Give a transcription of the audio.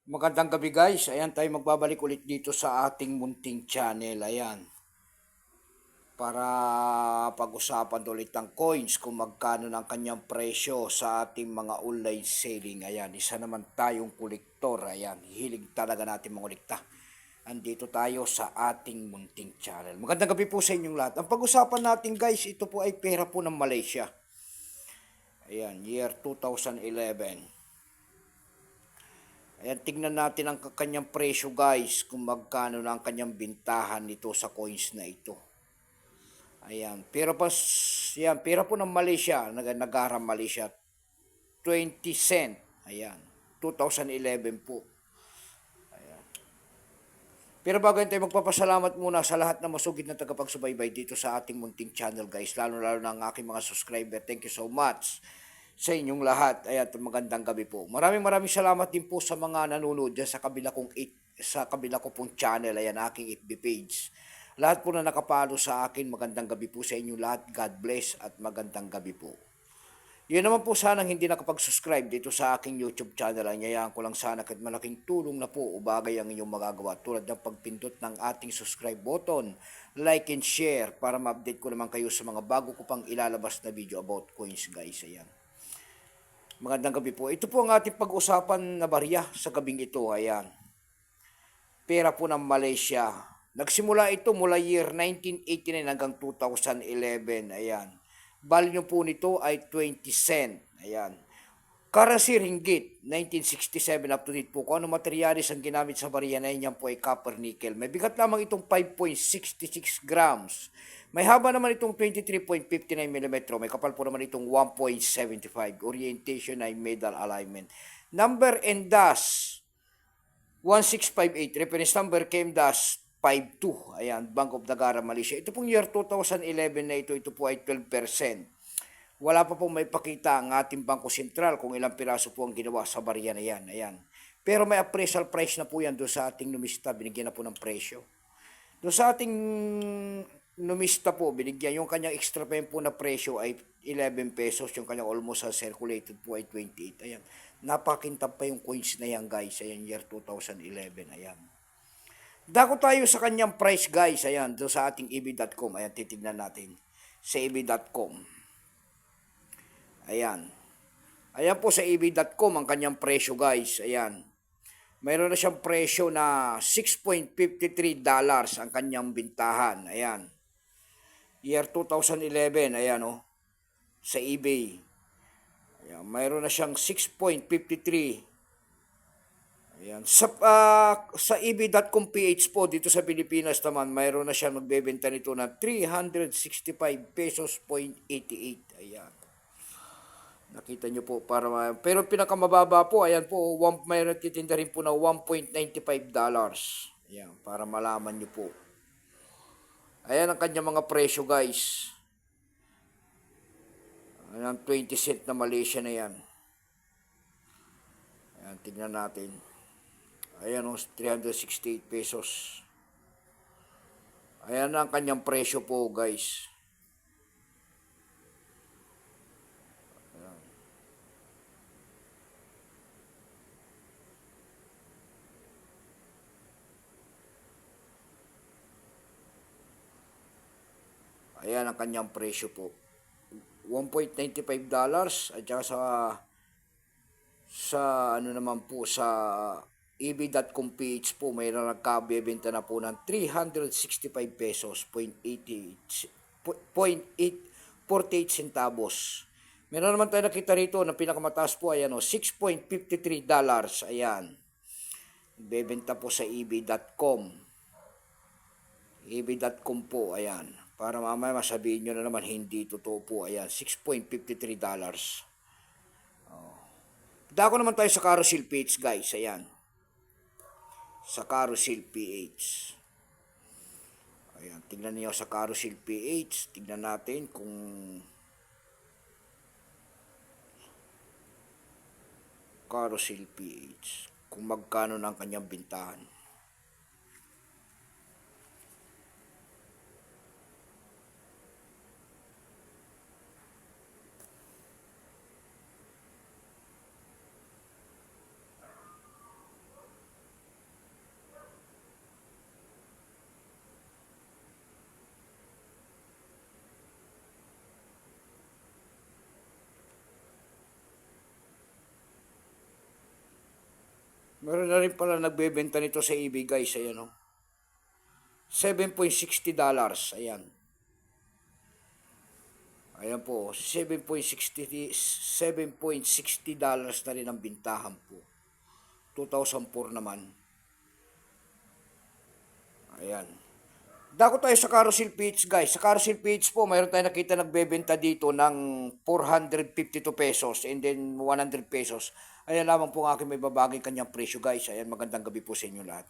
Magandang gabi guys. Ayan tayo magbabalik ulit dito sa ating munting channel. Ayan. Para pag-usapan ulit ng coins kung magkano ng kanyang presyo sa ating mga online selling. Ayan. Isa naman tayong kolektor. Ayan. Hilig talaga natin mangolekta. Andito tayo sa ating munting channel. Magandang gabi po sa inyong lahat. Ang pag-usapan natin guys, ito po ay pera po ng Malaysia. Ayan. Year 2011. Ayan, tignan natin ang kanyang presyo guys, kung magkano na ang kanyang bintahan nito sa coins na ito. Ayan, pera po ng Malaysia, nag-aram Malaysia, 20 cent. Ayan, 2011 po. Pero bago tayo magpapasalamat muna sa lahat na masugid na tagapagsubaybay dito sa ating munting channel guys, lalo-lalo na ang aking mga subscriber. Thank you so much sa inyong lahat. Ayan, magandang gabi po. Maraming salamat din po sa mga nanonood dyan sa kabila ko pong channel. Ayan, aking FB page. Lahat po na nakapalo sa akin, magandang gabi po sa inyong lahat. God bless at magandang gabi po. Yun naman po sanang hindi nakapag-subscribe dito sa aking YouTube channel. Anyayaan ko lang sana kahit malaking tulong na po o bagay ang inyong magagawa tulad ng pagpindot ng ating subscribe button, like and share para ma-update ko naman kayo sa mga bago ko pang ilalabas na video about coins guys. Ayan. Magandang gabi po. Ito po ang ating pag-usapan na barya sa gabing ito. Ayan. Pera po ng Malaysia. Nagsimula ito mula year 1989 hanggang 2011. Ayan. Value po nito ay 20 cent. Ayan. Currency ringgit, 1967 up to date po. Kung ano materialis ang ginamit sa barya na yan po ay copper nickel. May bigat lamang itong 5.66 grams. May haba naman itong 23.59 mm. May kapal po naman itong 1.75. Orientation ay medal alignment. Number and dash 1658. Reference number KM-52. Ayan, Bank of Negara, Malaysia. Ito pong year 2011 na ito po ay 12%. Wala pa pong may pakita ang ating Bangko Sentral kung ilang piraso po ang ginawa sa barya na yan. Ayan. Pero may appraisal price na po yan doon sa ating numista. Binigyan na po ng presyo. Doon sa ating numista po, binigyan yung kanyang extra pen po na presyo ay 11 pesos. Yung kanyang almost circulated po ay 28. Ayan. Napakintab pa yung coins na yan guys. Ayan, year 2011. Ayan. Dako tayo sa kanyang price guys. Ayan, doon sa ating eb.com. Ayan, titignan natin. Sa eb.com. Ayan. Ayan po sa eb.com ang kanyang presyo guys. Ayan. Mayroon na siyang presyo na $6.53 ang kanyang bintahan. Ayan. Year 2011. Ayan o. Sa eBay. Ayan. Mayroon na siyang 6.53. Ayan. Sa eb.com PH po, dito sa Pilipinas naman, mayroon na siya magbebenta nito na 365 pesos 0.88. Ayan. Nakita nyo po, pero pinakamababa po, ayan po, mayroon titinda rin po na $1.95. Ayan, para malaman nyo po. Ayan ang kanya mga presyo guys. Ayan, 20 cent na Malaysia na yan. Ayan, tignan natin. Ayan o, 368 pesos. Ayan ang kanyang presyo po guys. Ayan ang kanyang presyo po. $1.95 at saka sa ano naman po sa eb.com page po mayroon nagkabebenta na po ng 365 pesos 0.48 centavos. Meron naman tayo nakita rito na pinakamataas po ayan o $6.53. Ayan. Bebenta po sa eb.com. eb.com po ayan. Para mamaya masabihin nyo na naman hindi totoo po. Ayan, $6.53. Dako naman tayo sa Carousel PH guys. Ayan. Sa Carousel PH. Ayan, tingnan niyo sa Carousel PH. Tingnan natin kung Carousel PH. Kung magkano ng kanyang bintahan. Meron na rin pala nagbebenta nito sa eBay guys. Ayan o. $7.60. Ayan. Ayan po. $7.60 na rin ang bintahan po. 2004 naman. Ayan. Dako tayo sa carousel page guys. Sa carousel page po, mayroon tayo nakita nagbebenta dito ng 452 pesos and then 100 pesos. Ayan lamang po ang aking may babagay kanyang presyo guys. Ayan, magandang gabi po sa inyo lahat.